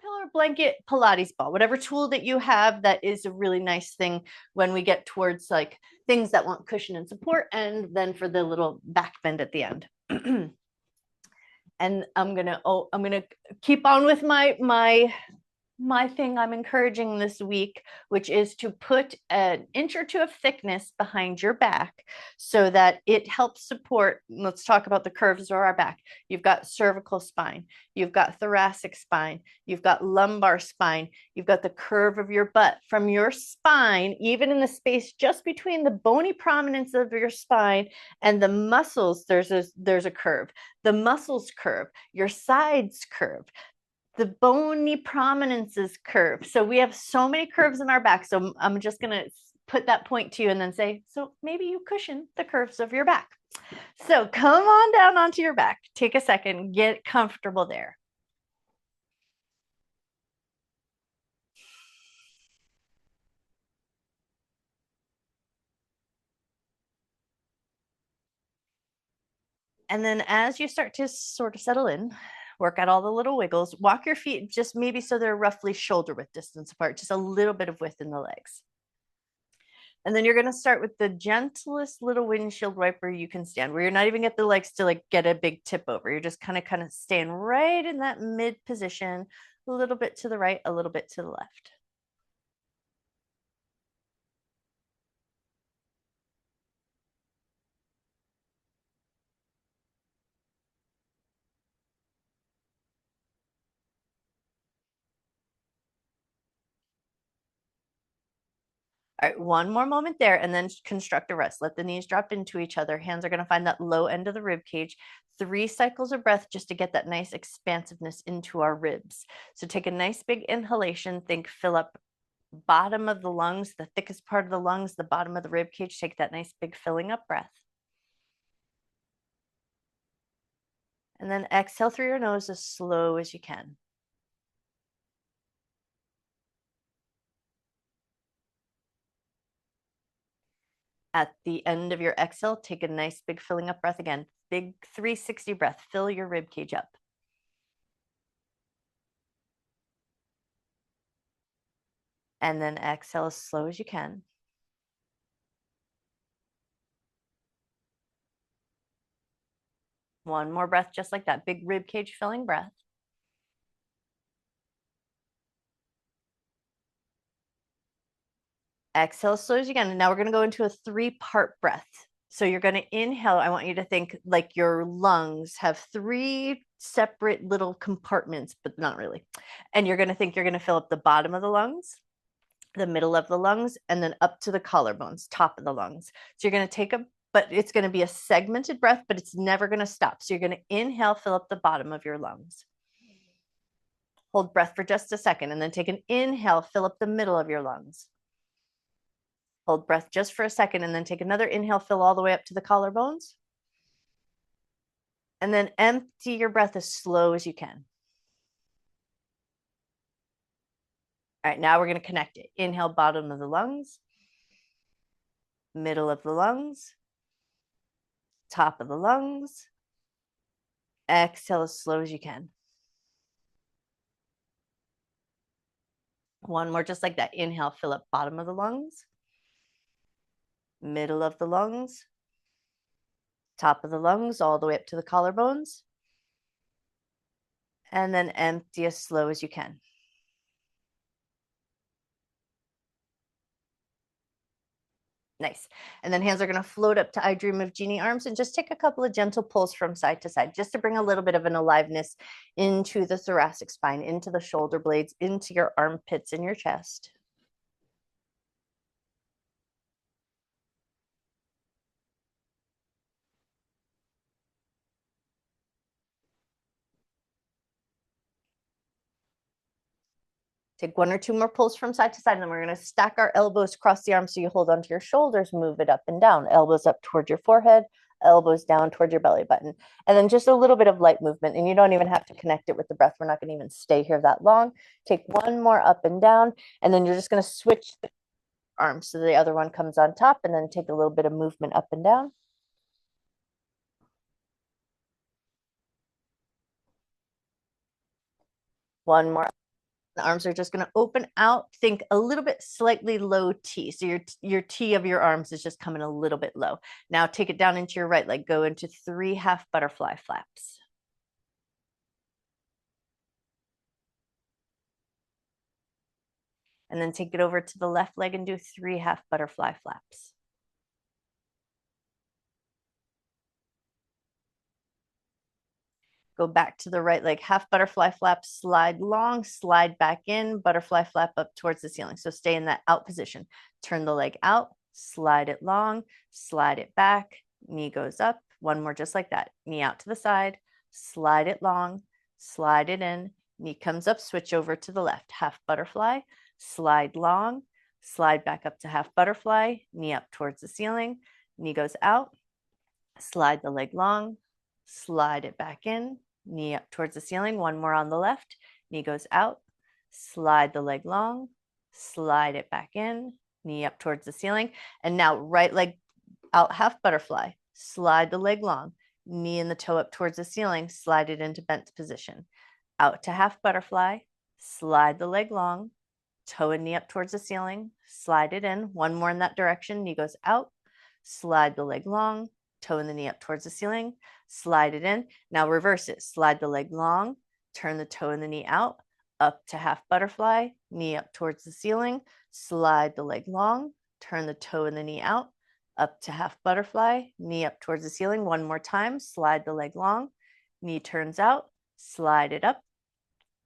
pillow or blanket Pilates ball, whatever tool that you have. That is a really nice thing when we get towards like things that want cushion and support, and then for the little back bend at the end. And I'm gonna keep on with my thing I'm encouraging this week, which is to put an inch or two of thickness behind your back so that it helps support. Let's talk about the curves of our back. You've got cervical spine, you've got thoracic spine, you've got lumbar spine, you've got the curve of your butt. From your spine, even in the space just between the bony prominence of your spine and the muscles, there's a curve. The muscles curve, your sides curve, the bony prominences curve. So we have so many curves in our back. So I'm just going to put that point to you and then say, so maybe you cushion the curves of your back. So come on down onto your back. Take a second, get comfortable there. And then as you start to sort of settle in, work out all the little wiggles, walk your feet just maybe so they're roughly shoulder width distance apart, just a little bit of width in the legs. And then you're going to start with the gentlest little windshield wiper you can stand, where you're not even get the legs to like get a big tip over. You're just kind of staying right in that mid position, a little bit to the right, a little bit to the left. All right, one more moment there, and then construct a rest. Let the knees drop into each other. Hands are going to find that low end of the rib cage. 3 cycles of breath just to get that nice expansiveness into our ribs. So take a nice big inhalation. Think fill up bottom of the lungs, the thickest part of the lungs, the bottom of the rib cage. Take that nice big filling up breath. And then exhale through your nose as slow as you can. At the end of your exhale, take a nice big filling up breath again. Big 360 breath. Fill your rib cage up. And then exhale as slow as you can. One more breath, just like that. Big rib cage filling breath. Exhale as slow as you can. And now we're going to go into a 3-part breath. So you're going to inhale. I want you to think like your lungs have 3 separate little compartments, but not really. And you're going to think you're going to fill up the bottom of the lungs, the middle of the lungs, and then up to the collarbones, top of the lungs. So you're going to take but it's going to be a segmented breath, but it's never going to stop. So you're going to inhale, fill up the bottom of your lungs. Hold breath for just a second, and then take an inhale, fill up the middle of your lungs. Hold breath just for a second, and then take another inhale, fill all the way up to the collarbones. And then empty your breath as slow as you can. All right, now we're going to connect it. Inhale, bottom of the lungs, middle of the lungs, top of the lungs. Exhale as slow as you can. One more, just like that. Inhale, fill up bottom of the lungs, middle of the lungs, top of the lungs, all the way up to the collarbones. And then empty as slow as you can. Nice. And then hands are going to float up to I Dream of Jeannie arms, and just take a couple of gentle pulls from side to side, just to bring a little bit of an aliveness into the thoracic spine, into the shoulder blades, into your armpits and your chest. Take 1 or 2 more pulls from side to side, and then we're going to stack our elbows across the arms so you hold onto your shoulders, move it up and down. Elbows up towards your forehead, elbows down towards your belly button. And then just a little bit of light movement, and you don't even have to connect it with the breath. We're not going to even stay here that long. Take 1 more up and down, and then you're just going to switch the arms so the other one comes on top, and then take a little bit of movement up and down. One more. The arms are just going to open out. Think a little bit slightly low T. So your T of your arms is just coming a little bit low. Now take it down into your right leg. Go into 3 half butterfly flaps. And then take it over to the left leg and do 3 half butterfly flaps. Go back to the right leg, half butterfly flap, slide long, slide back in, butterfly flap up towards the ceiling. So stay in that out position. Turn the leg out, slide it long, slide it back, knee goes up. One more just like that. Knee out to the side, slide it long, slide it in, knee comes up, switch over to the left, half butterfly, slide long, slide back up to half butterfly, knee up towards the ceiling, knee goes out, slide the leg long, slide it back in, knee up towards the ceiling. One more on the left, knee goes out, slide the leg long, slide it back in, knee up towards the ceiling. And now right leg out, half butterfly, slide the leg long, knee and the toe up towards the ceiling, slide it into bent position. Out to half butterfly, slide the leg long, toe and knee up towards the ceiling, slide it in. One more in that direction, knee goes out, slide the leg long, toe and the knee up towards the ceiling, slide it in. Now reverse it, slide the leg long, turn the toe and the knee out, up to half butterfly, knee up towards the ceiling, slide the leg long, turn the toe and the knee out, up to half butterfly, knee up towards the ceiling. One more time, slide the leg long, knee turns out, slide it up,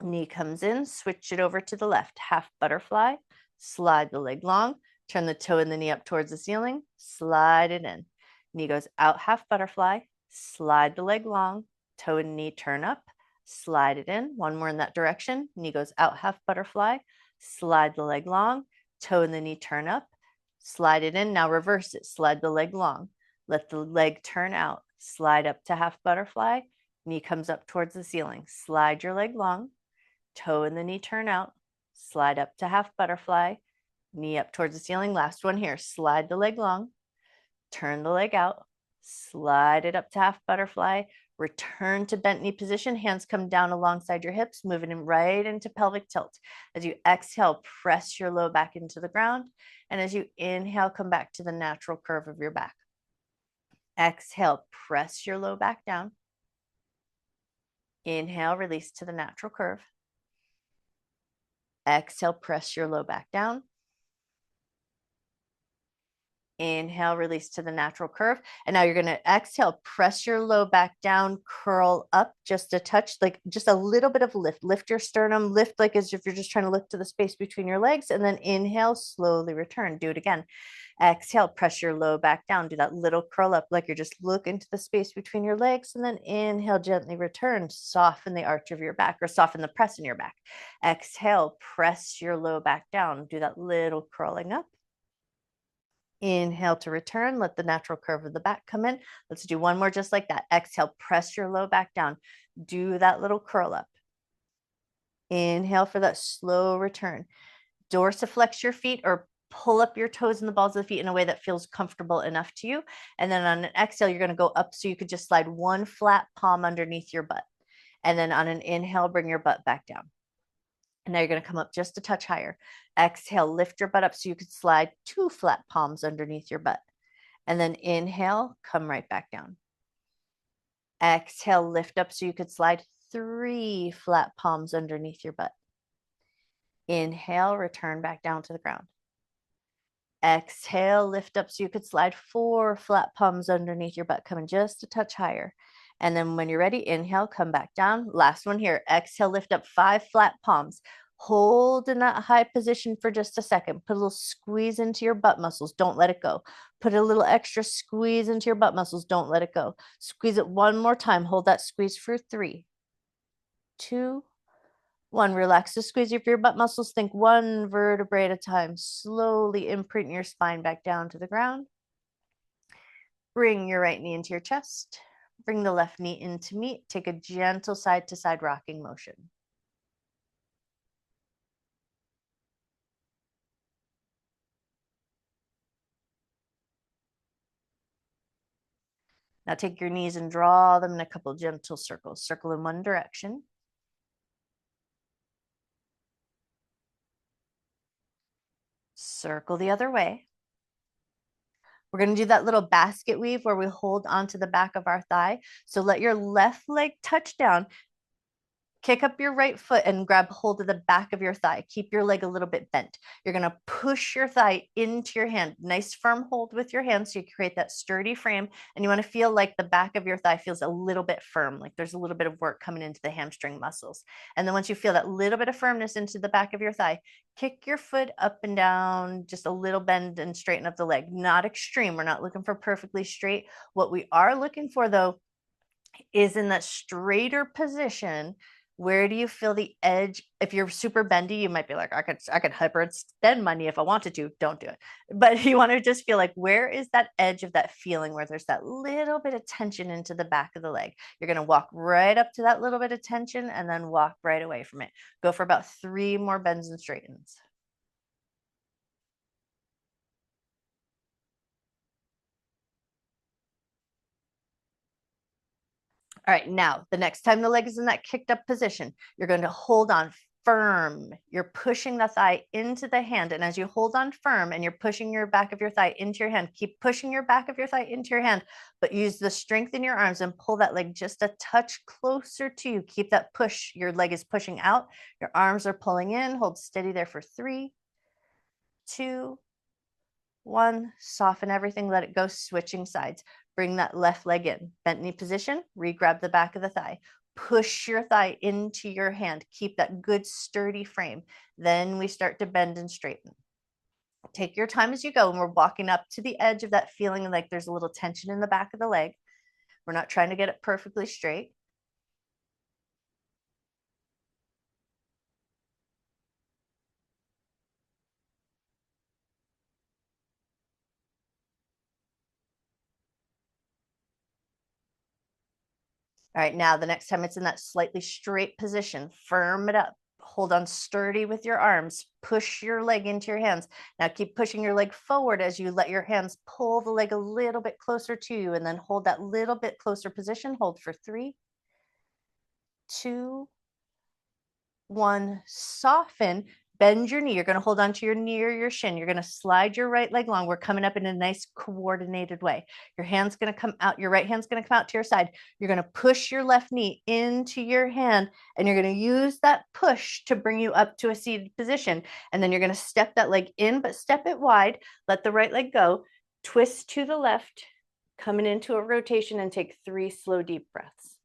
knee comes in, switch it over to the left, half butterfly, slide the leg long, turn the toe and the knee up towards the ceiling, slide it in. Knee goes out, half butterfly, slide the leg long, toe and knee turn up, slide it in. One more in that direction. Knee goes out, half butterfly, slide the leg long, toe and the knee turn up, slide it in. Now reverse it, slide the leg long, let the leg turn out, slide up to half butterfly, knee comes up towards the ceiling, slide your leg long, toe and the knee turn out, slide up to half butterfly, knee up towards the ceiling. Last one here, slide the leg long, turn the leg out, slide it up to half butterfly, return to bent knee position, hands come down alongside your hips, moving in right into pelvic tilt. As you exhale, press your low back into the ground. And as you inhale, come back to the natural curve of your back. Exhale, press your low back down. Inhale, release to the natural curve. Exhale, press your low back down. Inhale, release to the natural curve. And now you're going to exhale, press your low back down, curl up just a touch, like just a little bit of lift. Lift your sternum, lift like as if you're just trying to lift to the space between your legs. And then inhale, slowly return. Do it again. Exhale, press your low back down. Do that little curl up like you're just looking to the space between your legs. And then inhale, gently return. Soften the arch of your back or soften the press in your back. Exhale, press your low back down. Do that little curling up. Inhale to return. Let the natural curve of the back come in. Let's do one more just like that. Exhale, press your low back down. Do that little curl up. Inhale for that slow return. Dorsiflex your feet or pull up your toes and the balls of the feet in a way that feels comfortable enough to you. And then on an exhale, you're going to go up so you could just slide one flat palm underneath your butt. And then on an inhale, bring your butt back down. And now you're going to come up just a touch higher. Exhale, lift your butt up so you could slide two flat palms underneath your butt. And then inhale, come right back down. Exhale, lift up so you could slide three flat palms underneath your butt. Inhale, return back down to the ground. Exhale, lift up so you could slide four flat palms underneath your butt, coming just a touch higher. And then when you're ready, inhale, come back down. Last one here. Exhale, lift up five flat palms. Hold in that high position for just a second. Put a little squeeze into your butt muscles. Don't let it go. Put a little extra squeeze into your butt muscles. Don't let it go. Squeeze it one more time. Hold that squeeze for 3, 2, 1. Relax the squeeze of your butt muscles. Think one vertebrae at a time. Slowly imprint your spine back down to the ground. Bring your right knee into your chest. Bring the left knee in to meet. Take a gentle side to side rocking motion. Now take your knees and draw them in a couple gentle circles. Circle in one direction. Circle the other way. We're going to do that little basket weave where we hold onto the back of our thigh. So let your left leg touch down. Kick up your right foot and grab hold of the back of your thigh. Keep your leg a little bit bent. You're going to push your thigh into your hand. Nice firm hold with your hand so you create that sturdy frame. And you want to feel like the back of your thigh feels a little bit firm, like there's a little bit of work coming into the hamstring muscles. And then once you feel that little bit of firmness into the back of your thigh, kick your foot up and down, just a little bend and straighten up the leg. Not extreme. We're not looking for perfectly straight. What we are looking for, though, is in that straighter position. Where do you feel the edge? If you're super bendy, you might be like, I could hyperextend my knee if I wanted to. Don't do it. But you want to just feel like, where is that edge of that feeling where there's that little bit of tension into the back of the leg? You're going to walk right up to that little bit of tension and then walk right away from it. Go for about 3 more bends and straightens. All right, now the next time the leg is in that kicked up position, you're going to hold on firm. You're pushing the thigh into the hand. And as you hold on firm and you're pushing your back of your thigh into your hand, keep pushing your back of your thigh into your hand, but use the strength in your arms and pull that leg just a touch closer to you. Keep that push. Your leg is pushing out. Your arms are pulling in. Hold steady there for 3, 2, 1. Soften everything. Let it go. Switching sides. Bring that left leg in. Bent knee position. Re-grab the back of the thigh. Push your thigh into your hand. Keep that good sturdy frame. Then we start to bend and straighten. Take your time as you go. And we're walking up to the edge of that feeling like there's a little tension in the back of the leg. We're not trying to get it perfectly straight. All right, now the next time it's in that slightly straight position, firm it up. Hold on sturdy with your arms. Push your leg into your hands. Now keep pushing your leg forward as you let your hands pull the leg a little bit closer to you, and then hold that little bit closer position. Hold for 3, 2, 1. Soften. Bend your knee. You're going to hold on to your knee or your shin. You're going to slide your right leg long. We're coming up in a nice coordinated way. Your hand's going to come out. Your right hand's going to come out to your side. You're going to push your left knee into your hand, and you're going to use that push to bring you up to a seated position. And then you're going to step that leg in, but step it wide. Let the right leg go. Twist to the left, coming into a rotation, and take 3 slow, deep breaths.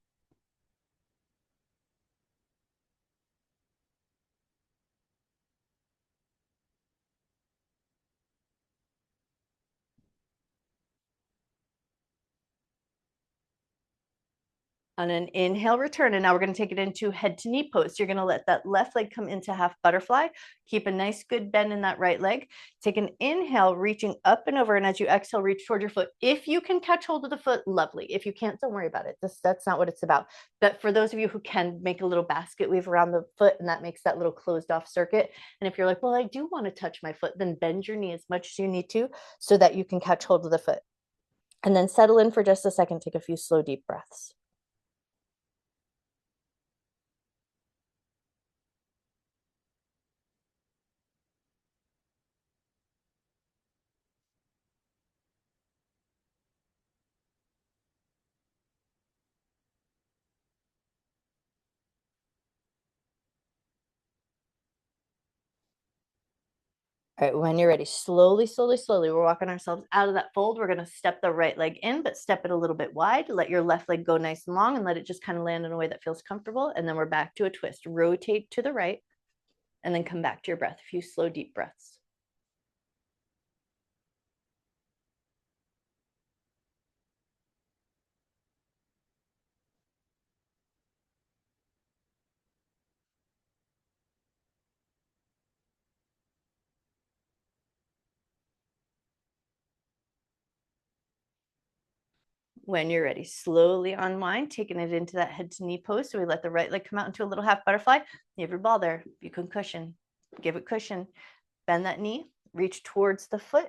On an inhale, return. And now we're going to take it into head to knee pose. You're going to let that left leg come into half butterfly. Keep a nice good bend in that right leg. Take an inhale, reaching up and over. And as you exhale, reach toward your foot. If you can catch hold of the foot, lovely. If you can't, don't worry about it. That's not what it's about. But for those of you who can, make a little basket weave around the foot, and that makes that little closed off circuit. And if you're like, well, I do want to touch my foot, then bend your knee as much as you need to so that you can catch hold of the foot. And then settle in for just a second. Take a few slow, deep breaths. All right, when you're ready, slowly, slowly, slowly, we're walking ourselves out of that fold. We're going to step the right leg in, but step it a little bit wide. Let your left leg go nice and long and let it just kind of land in a way that feels comfortable. And then we're back to a twist. Rotate to the right and then come back to your breath. A few slow, deep breaths. When you're ready, slowly unwind, taking it into that head to knee pose. So we let the right leg come out into a little half butterfly. You have your ball there. You can cushion, give it cushion. Bend that knee, reach towards the foot,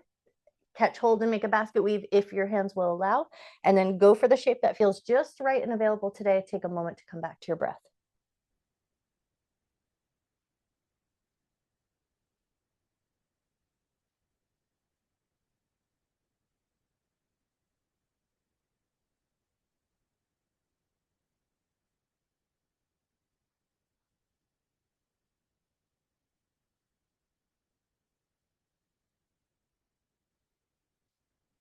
catch hold and make a basket weave if your hands will allow, and then go for the shape that feels just right and available today. Take a moment to come back to your breath.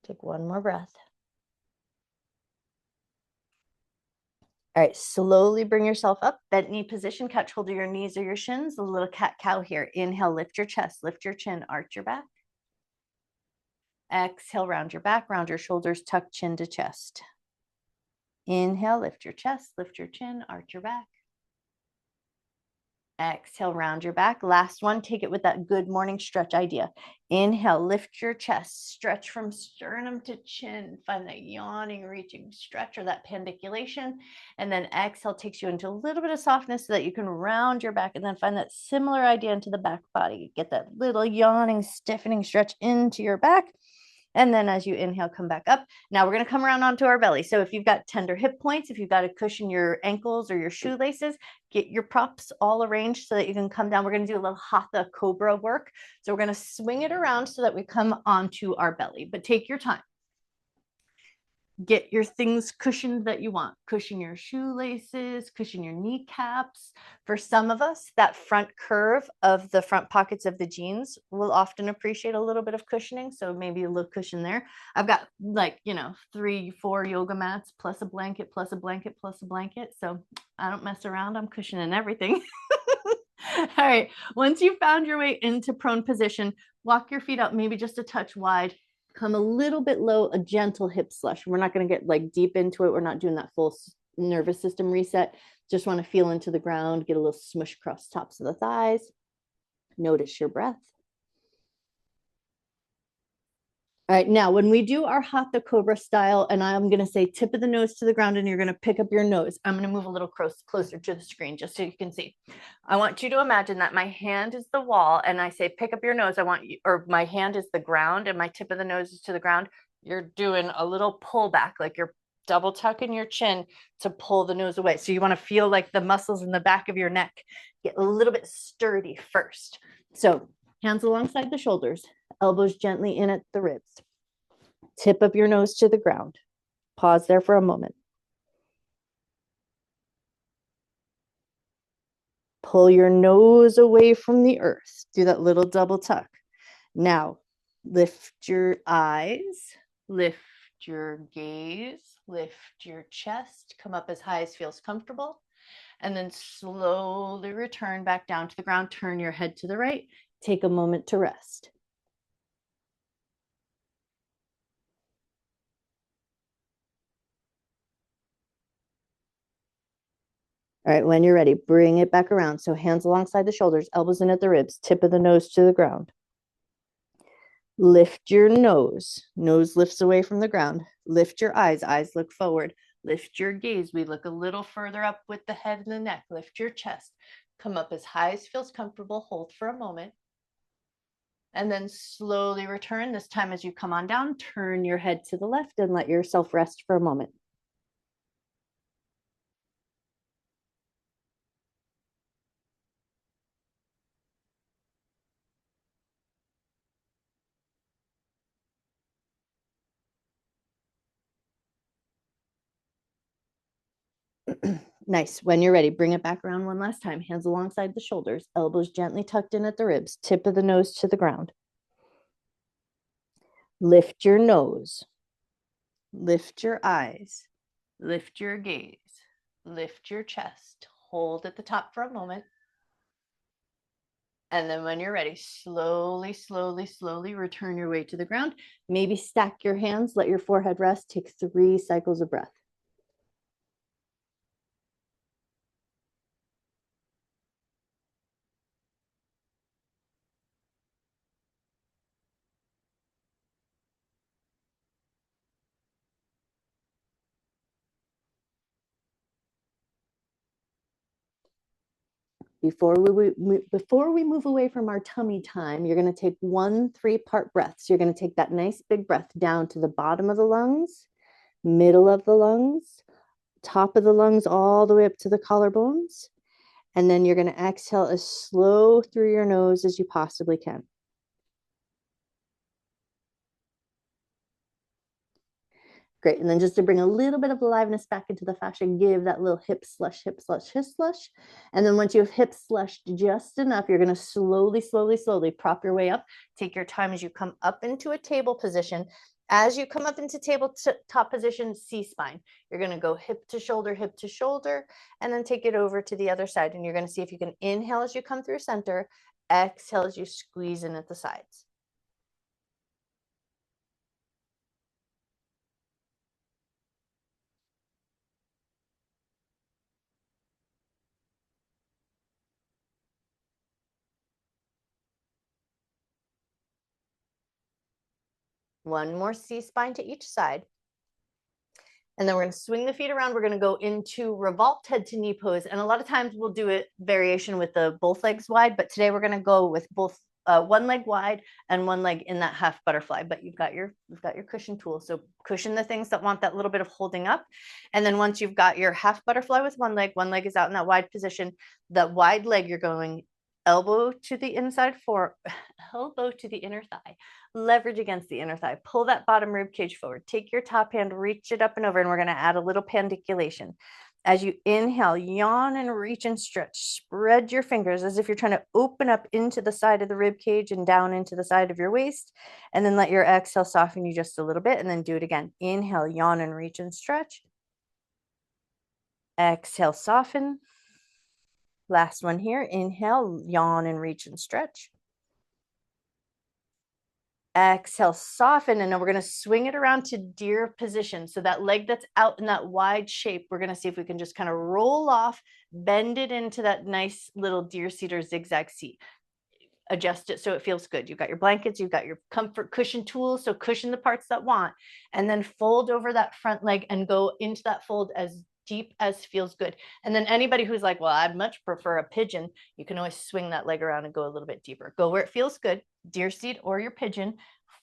Take one more breath. All right, slowly bring yourself up, bent knee position, catch hold of your knees or your shins, a little cat-cow here. Inhale, lift your chest, lift your chin, arch your back. Exhale, round your back, round your shoulders, tuck chin to chest. Inhale, lift your chest, lift your chin, arch your back. Exhale, round your back. Last one, take it with that good morning stretch idea. Inhale, lift your chest, stretch from sternum to chin. Find that yawning, reaching stretch or that pandiculation. And then exhale takes you into a little bit of softness so that you can round your back and then find that similar idea into the back body. Get that little yawning, stiffening stretch into your back. And then as you inhale, come back up. Now we're going to come around onto our belly. So if you've got tender hip points, if you've got to cushion your ankles or your shoelaces, get your props all arranged so that you can come down. We're going to do a little hatha cobra work. So we're going to swing it around so that we come onto our belly, but take your time. Get your things cushioned that you want. Cushion your shoelaces, cushion your kneecaps. For some of us, that front curve of the front pockets of the jeans will often appreciate a little bit of cushioning. So maybe a little cushion there. I've got 3, 4 yoga mats plus a blanket, plus a blanket, plus a blanket. So I don't mess around. I'm cushioning everything. All right. Once you've found your way into prone position, walk your feet up, maybe just a touch wide. Come a little bit low, a gentle hip slush. We're not going to get deep into it. We're not doing that full nervous system reset. Just want to feel into the ground, get a little smush across tops of the thighs. Notice your breath. All right, now when we do our Hatha Cobra style, and I'm going to say tip of the nose to the ground, and you're going to pick up your nose. I'm going to move a little closer to the screen just so you can see. I want you to imagine that my hand is the wall, and I say pick up your nose. Or my hand is the ground, and my tip of the nose is to the ground. You're doing a little pullback, like you're double tucking your chin to pull the nose away. So you want to feel like the muscles in the back of your neck get a little bit sturdy first. So hands alongside the shoulders, elbows gently in at the ribs. Tip of your nose to the ground. Pause there for a moment. Pull your nose away from the earth. Do that little double tuck. Now, lift your eyes, lift your gaze, lift your chest, come up as high as feels comfortable, and then slowly return back down to the ground. Turn your head to the right. Take a moment to rest. All right, when you're ready, bring it back around. So hands alongside the shoulders, elbows in at the ribs, tip of the nose to the ground. Lift your nose. Nose lifts away from the ground. Lift your eyes. Eyes look forward. Lift your gaze. We look a little further up with the head and the neck. Lift your chest. Come up as high as feels comfortable. Hold for a moment. And then slowly return. This time as you come on down, turn your head to the left and let yourself rest for a moment. Nice. When you're ready, bring it back around one last time. Hands alongside the shoulders, elbows gently tucked in at the ribs, tip of the nose to the ground. Lift your nose. Lift your eyes. Lift your gaze. Lift your chest. Hold at the top for a moment. And then when you're ready, slowly, slowly, slowly return your weight to the ground. Maybe stack your hands, let your forehead rest. Take 3 cycles of breath. Before we move away from our tummy time, you're going to take 1 3-part breath. So you're going to take that nice big breath down to the bottom of the lungs, middle of the lungs, top of the lungs, all the way up to the collarbones. And then you're going to exhale as slow through your nose as you possibly can. Great. And then just to bring a little bit of aliveness back into the fascia, give that little hip slush, hip slush, hip slush. And then once you have hip slushed just enough, you're going to slowly, slowly, slowly prop your way up. Take your time as you come up into a table position. As you come up into tabletop position, C-spine. You're going to go hip to shoulder, and then take it over to the other side. And you're going to see if you can inhale as you come through center, exhale as you squeeze in at the sides. One more C-spine to each side. And then we're going to swing the feet around. We're going to go into revolved head to knee pose. And a lot of times we'll do a variation with the both legs wide, but today we're going to go with both one leg wide and one leg in that half butterfly. But you've got your cushion tool. So cushion the things that want that little bit of holding up. And then once you've got your half butterfly with one leg is out in that wide position. That wide leg, you're going elbow to the inside elbow to the inner thigh, leverage against the inner thigh, pull that bottom rib cage forward, take your top hand, reach it up and over, and we're going to add a little pandiculation. As you inhale, yawn and reach and stretch, spread your fingers as if you're trying to open up into the side of the rib cage and down into the side of your waist, and then let your exhale soften you just a little bit, and then do it again. Inhale, yawn and reach and stretch. Exhale, soften. Last one here. Inhale, yawn and reach and stretch. Exhale, soften, and then we're going to swing it around to deer position. So that leg that's out in that wide shape, we're going to see if we can just kind of roll off, bend it into that nice little deer seat or zigzag seat. Adjust it so it feels good. You've got your blankets, you've got your comfort cushion tools, so cushion the parts that want, and then fold over that front leg and go into that fold as deep as feels good. And then anybody who's like, well, I'd much prefer a pigeon, you can always swing that leg around and go a little bit deeper. Go where it feels good, deer seat or your pigeon,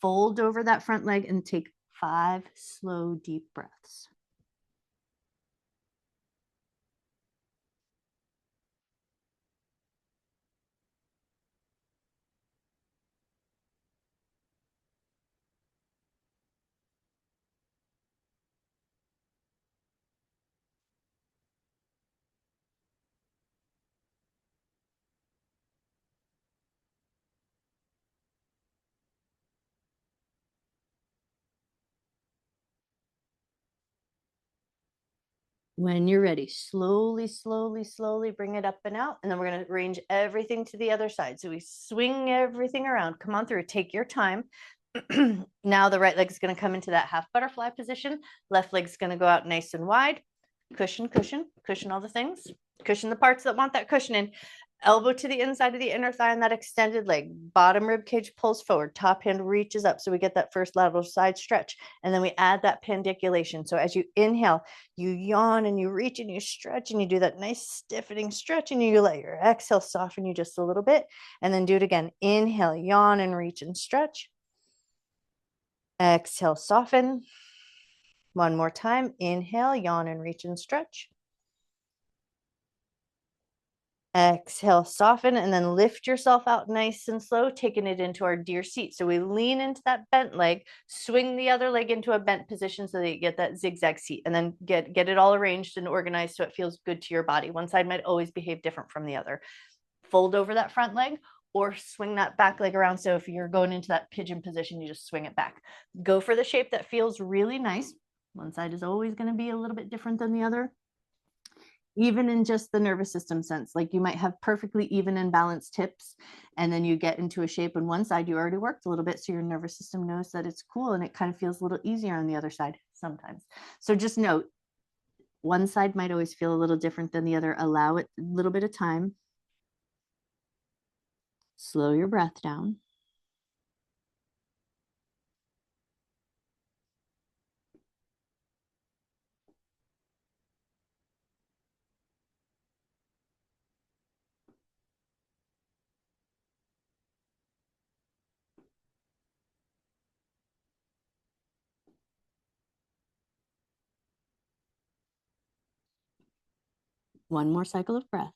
fold over that front leg and take 5 slow, deep breaths. When you're ready, slowly, slowly, slowly bring it up and out. And then we're going to arrange everything to the other side. So we swing everything around. Come on through, take your time. Now the right leg is going to come into that half butterfly position. Left leg's going to go out nice and wide. Cushion, cushion, cushion all the things. Cushion the parts that want that cushioning. Elbow to the inside of the inner thigh and that extended leg. Bottom rib cage pulls forward. Top hand reaches up. So we get that first lateral side stretch. And then we add that pandiculation. So as you inhale, you yawn and you reach and you stretch and you do that nice stiffening stretch and you let your exhale soften you just a little bit. And then do it again. Inhale, yawn and reach and stretch. Exhale, soften. One more time. Inhale, yawn and reach and stretch. Exhale, soften, and then lift yourself out nice and slow, taking it into our deer seat. So we lean into that bent leg, swing the other leg into a bent position so that you get that zigzag seat, and then get it all arranged and organized so it feels good to your body. One side might always behave different from the other. Fold over that front leg or swing that back leg around. So if you're going into that pigeon position, you just swing it back. Go for the shape that feels really nice. One side is always going to be a little bit different than the other. Even in just the nervous system sense, like you might have perfectly even and balanced hips, and then you get into a shape on one side you already worked a little bit, so your nervous system knows that it's cool and it kind of feels a little easier on the other side sometimes. So just note, one side might always feel a little different than the other. Allow it a little bit of time. Slow your breath down. One more cycle of breath.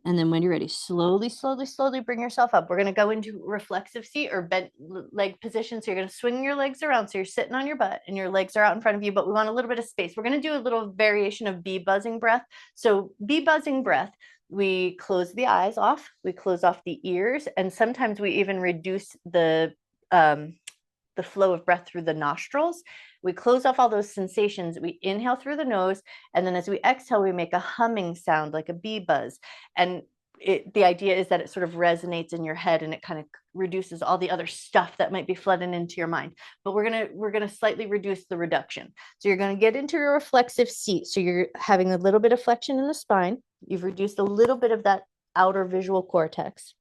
And then when you're ready, slowly, slowly, slowly bring yourself up. We're going to go into reflexive seat or bent leg position. So you're going to swing your legs around. So you're sitting on your butt and your legs are out in front of you, but we want a little bit of space. We're going to do a little variation of bee buzzing breath. So bee buzzing breath, we close the eyes off, we close off the ears, and sometimes we even reduce the flow of breath through the nostrils. We close off all those sensations. We inhale through the nose. And then as we exhale, we make a humming sound like a bee buzz. And the idea is that it sort of resonates in your head and it kind of reduces all the other stuff that might be flooding into your mind. But we're gonna slightly reduce the reduction. So you're gonna get into your reflexive seat. So you're having a little bit of flexion in the spine. You've reduced a little bit of that outer visual cortex.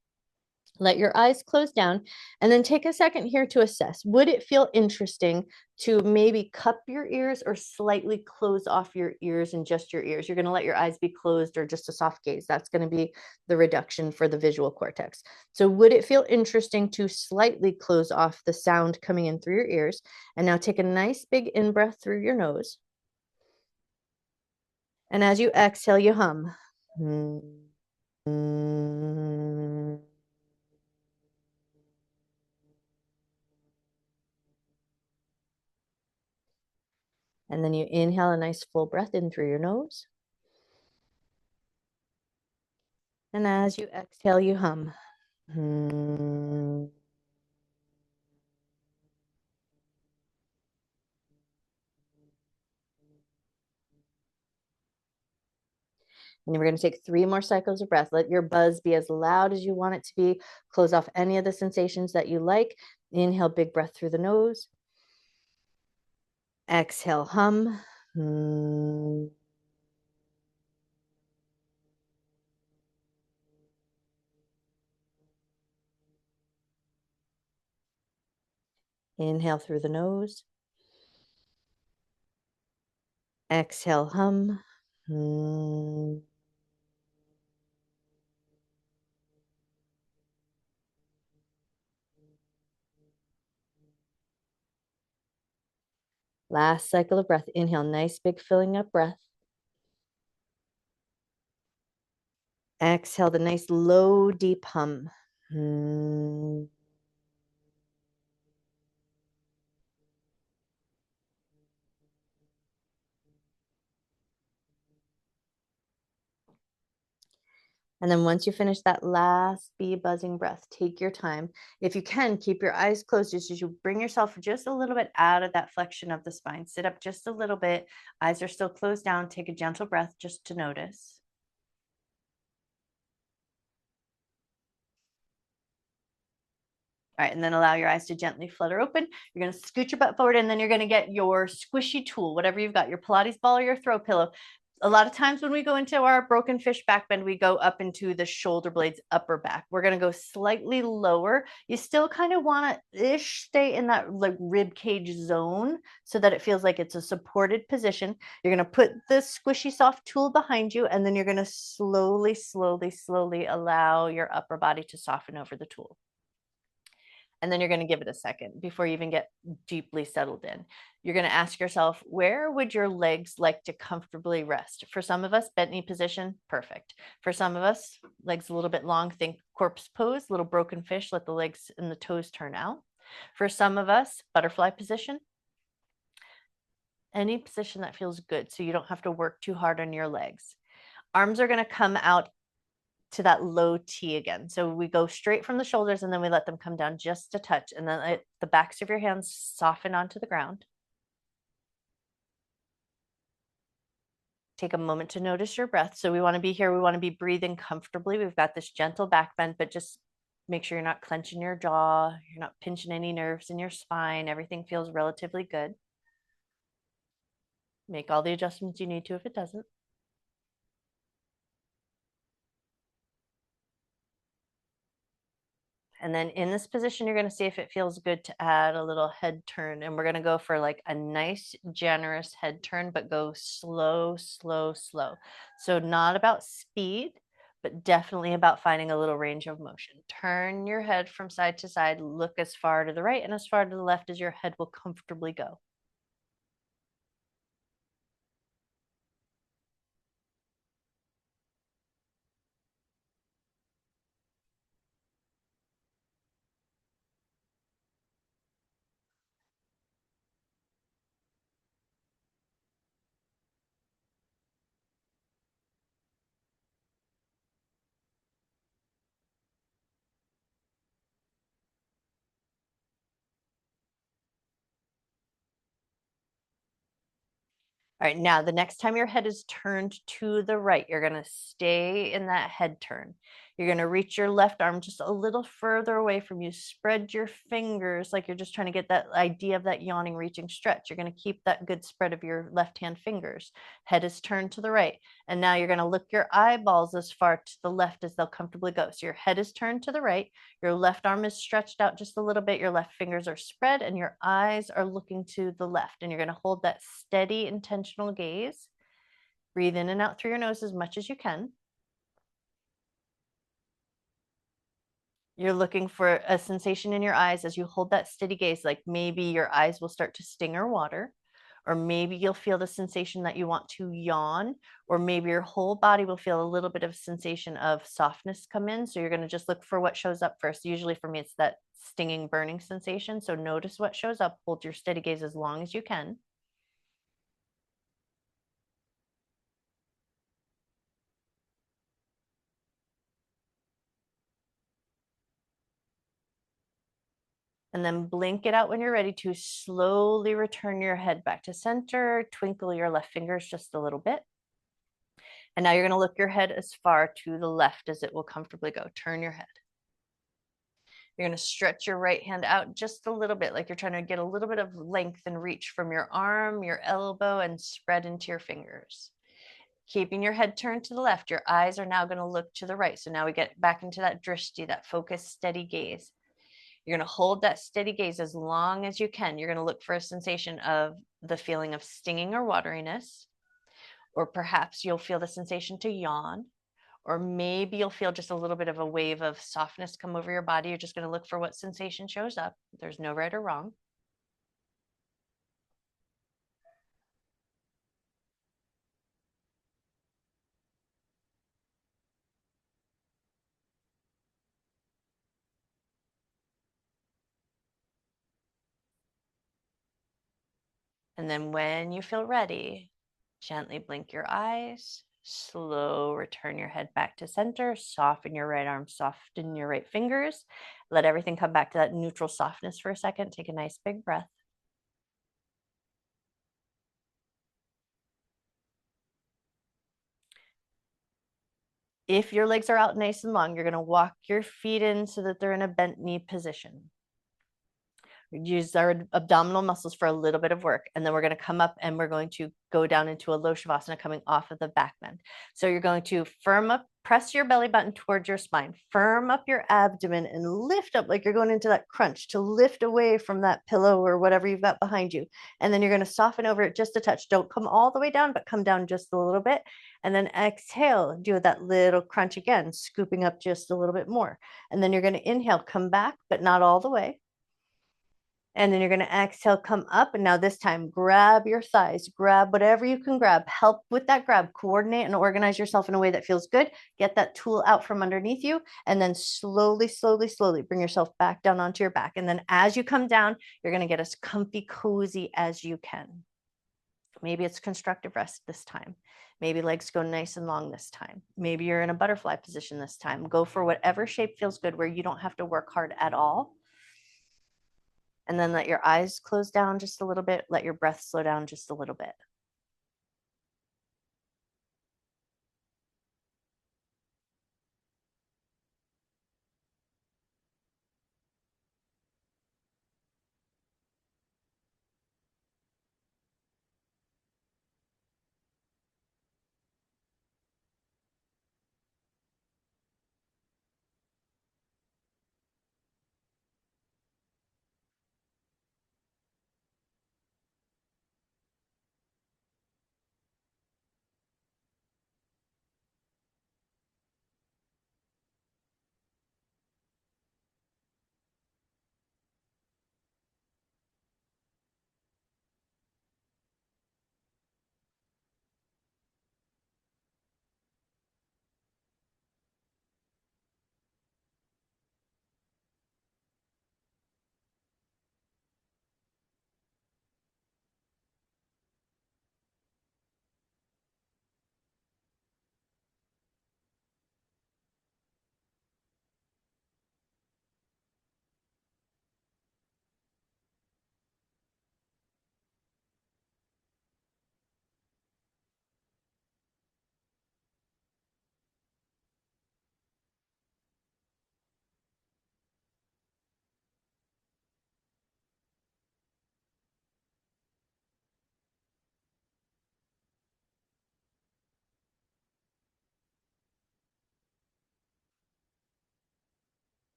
Let your eyes close down and then take a second here to assess. Would it feel interesting to maybe cup your ears or slightly close off your ears and just your ears? You're going to let your eyes be closed or just a soft gaze. That's going to be the reduction for the visual cortex. So would it feel interesting to slightly close off the sound coming in through your ears? And now take a nice big in-breath through your nose. And as you exhale, you hum. And then you inhale a nice full breath in through your nose. And as you exhale, you hum. And we're going to take 3 more cycles of breath. Let your buzz be as loud as you want it to be. Close off any of the sensations that you like. Inhale, big breath through the nose. Exhale, hum. Inhale through the nose. Exhale, hum. Last cycle of breath. Inhale, nice big filling up breath. Exhale, the nice low, deep hum. And then once you finish that last bee buzzing breath, take your time. If you can, keep your eyes closed just as you bring yourself just a little bit out of that flexion of the spine. Sit up just a little bit. Eyes are still closed down. Take a gentle breath just to notice. All right, and then allow your eyes to gently flutter open. You're going to scoot your butt forward, and then you're going to get your squishy tool, whatever you've got, your Pilates ball or your throw pillow. A lot of times when we go into our broken fish back bend, we go up into the shoulder blades, upper back. We're going to go slightly lower. You still kind of want to stay in that like rib cage zone so that it feels like it's a supported position. You're going to put the squishy soft tool behind you, and then you're going to slowly, slowly, slowly allow your upper body to soften over the tool. And then you're going to give it a second before you even get deeply settled in. You're going to ask yourself, where would your legs like to comfortably rest? For some of us, bent knee position, perfect. For some of us, legs a little bit long, think corpse pose, little broken fish, let the legs and the toes turn out. For some of us, butterfly position. Any position that feels good so you don't have to work too hard on your legs. Arms are going to come out to that low T again. So we go straight from the shoulders and then we let them come down just a touch. And then the backs of your hands soften onto the ground. Take a moment to notice your breath. So we want to be here. We want to be breathing comfortably. We've got this gentle back bend, but just make sure you're not clenching your jaw. You're not pinching any nerves in your spine. Everything feels relatively good. Make all the adjustments you need to if it doesn't. And then in this position, you're going to see if it feels good to add a little head turn. And we're going to go for like a nice, generous head turn, but go slow, slow, slow. So not about speed, but definitely about finding a little range of motion. Turn your head from side to side, look as far to the right and as far to the left as your head will comfortably go. All right, now the next time your head is turned to the right, you're going to stay in that head turn. You're going to reach your left arm just a little further away from you. Spread your fingers like you're just trying to get that idea of that yawning, reaching stretch. You're going to keep that good spread of your left hand fingers. Head is turned to the right. And now you're going to look your eyeballs as far to the left as they'll comfortably go. So your head is turned to the right. Your left arm is stretched out just a little bit. Your left fingers are spread and your eyes are looking to the left. And you're going to hold that steady, intentional gaze. Breathe in and out through your nose as much as you can. You're looking for a sensation in your eyes as you hold that steady gaze, like maybe your eyes will start to sting or water, or maybe you'll feel the sensation that you want to yawn, or maybe your whole body will feel a little bit of sensation of softness come in. So you're going to just look for what shows up first. Usually for me, it's that stinging, burning sensation. So notice what shows up. Hold your steady gaze as long as you can. And then blink it out when you're ready to slowly return your head back to center. Twinkle your left fingers just a little bit. And now you're going to look your head as far to the left as it will comfortably go. Turn your head. You're going to stretch your right hand out just a little bit, like you're trying to get a little bit of length and reach from your arm, your elbow, and spread into your fingers. Keeping your head turned to the left, your eyes are now going to look to the right. So now we get back into that drishti, that focused, steady gaze. You're going to hold that steady gaze as long as you can. You're going to look for a sensation of the feeling of stinging or wateriness, or perhaps you'll feel the sensation to yawn, or maybe you'll feel just a little bit of a wave of softness come over your body. You're just going to look for what sensation shows up. There's no right or wrong. And then when you feel ready, gently blink your eyes, slow return your head back to center, soften your right arm, soften your right fingers, let everything come back to that neutral softness for a second. Take a nice big breath. If your legs are out nice and long, you're going to walk your feet in so that they're in a bent knee position. Use our abdominal muscles for a little bit of work. And then we're going to come up and we're going to go down into a low shavasana coming off of the back bend. So you're going to firm up, press your belly button towards your spine, firm up your abdomen and lift up like you're going into that crunch to lift away from that pillow or whatever you've got behind you. And then you're going to soften over it just a touch. Don't come all the way down, but come down just a little bit. And then exhale, do that little crunch again, scooping up just a little bit more. And then you're going to inhale, come back, but not all the way. And then you're going to exhale, come up. And now this time, grab your thighs, grab whatever you can grab, help with that grab, coordinate and organize yourself in a way that feels good. Get that tool out from underneath you. And then slowly, slowly, slowly bring yourself back down onto your back. And then as you come down, you're going to get as comfy, cozy as you can. Maybe it's constructive rest this time. Maybe legs go nice and long this time. Maybe you're in a butterfly position this time. Go for whatever shape feels good where you don't have to work hard at all. And then let your eyes close down just a little bit. Let your breath slow down just a little bit.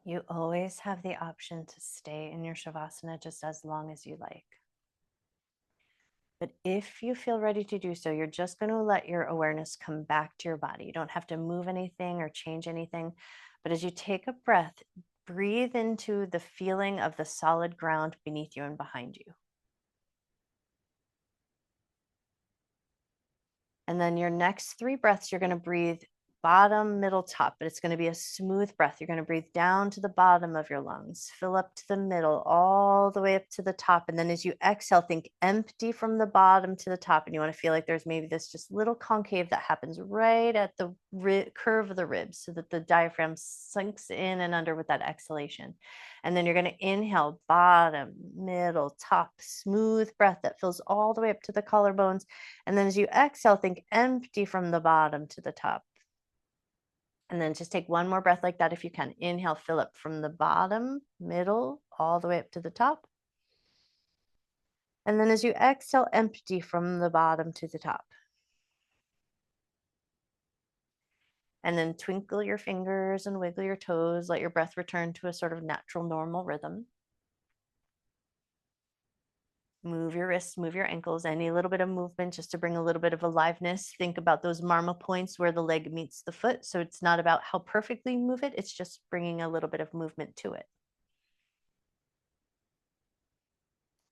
You always have the option to stay in your Shavasana just as long as you like. But if you feel ready to do so, you're just going to let your awareness come back to your body. You don't have to move anything or change anything. But as you take a breath, breathe into the feeling of the solid ground beneath you and behind you. And then your next 3 breaths, you're going to breathe bottom, middle, top, but it's going to be a smooth breath. You're going to breathe down to the bottom of your lungs, fill up to the middle, all the way up to the top. And then as you exhale, think empty from the bottom to the top. And you want to feel like there's maybe this just little concave that happens right at the curve of the ribs so that the diaphragm sinks in and under with that exhalation. And then you're going to inhale, bottom, middle, top, smooth breath that fills all the way up to the collarbones. And then as you exhale, think empty from the bottom to the top. And then just take one more breath like that if you can. Inhale, fill up from the bottom, middle, all the way up to the top. And then as you exhale, empty from the bottom to the top. And then twinkle your fingers and wiggle your toes. Let your breath return to a sort of natural, normal rhythm. Move your wrists, move your ankles, any little bit of movement just to bring a little bit of aliveness. Think about those marma points where the leg meets the foot. So it's not about how perfectly you move it, it's just bringing a little bit of movement to it.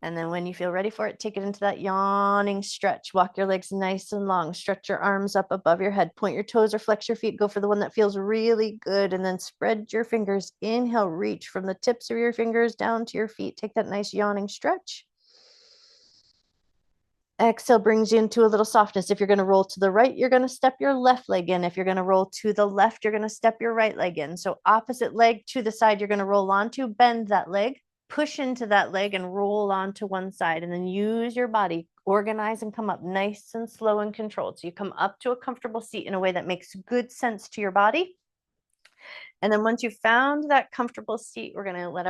And then when you feel ready for it, take it into that yawning stretch. Walk your legs nice and long. Stretch your arms up above your head. Point your toes or flex your feet. Go for the one that feels really good. And then spread your fingers. Inhale, reach from the tips of your fingers down to your feet. Take that nice yawning stretch. Exhale brings you into a little softness. If you're going to roll to the right, you're going to step your left leg in. If you're going to roll to the left, you're going to step your right leg in. So opposite leg to the side you're going to roll onto, bend that leg, push into that leg and roll onto one side. And then use your body, organize and come up nice and slow and controlled. So you come up to a comfortable seat in a way that makes good sense to your body. And then once you've found that comfortable seat, we're going to let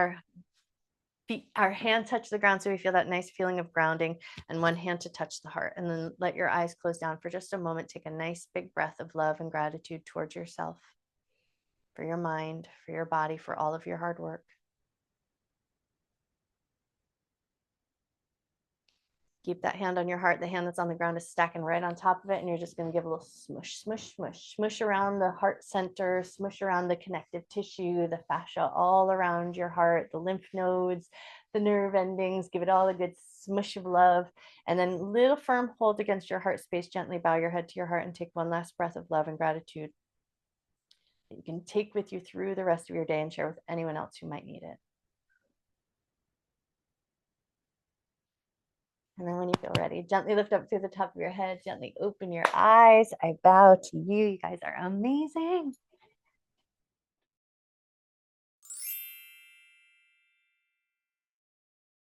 our hand touch the ground so we feel that nice feeling of grounding, and one hand to touch the heart. And then let your eyes close down for just a moment. Take a nice big breath of love and gratitude towards yourself, for your mind, for your body, for all of your hard work. Keep that hand on your heart. The hand that's on the ground is stacking right on top of it. And you're just going to give a little smush, smush, smush, smush around the heart center, smush around the connective tissue, the fascia all around your heart, the lymph nodes, the nerve endings. Give it all a good smush of love. And then little firm hold against your heart space. Gently bow your head to your heart and take one last breath of love and gratitude that you can take with you through the rest of your day and share with anyone else who might need it. And then when you feel ready, gently lift up through the top of your head, gently open your eyes. I bow to you. You guys are amazing.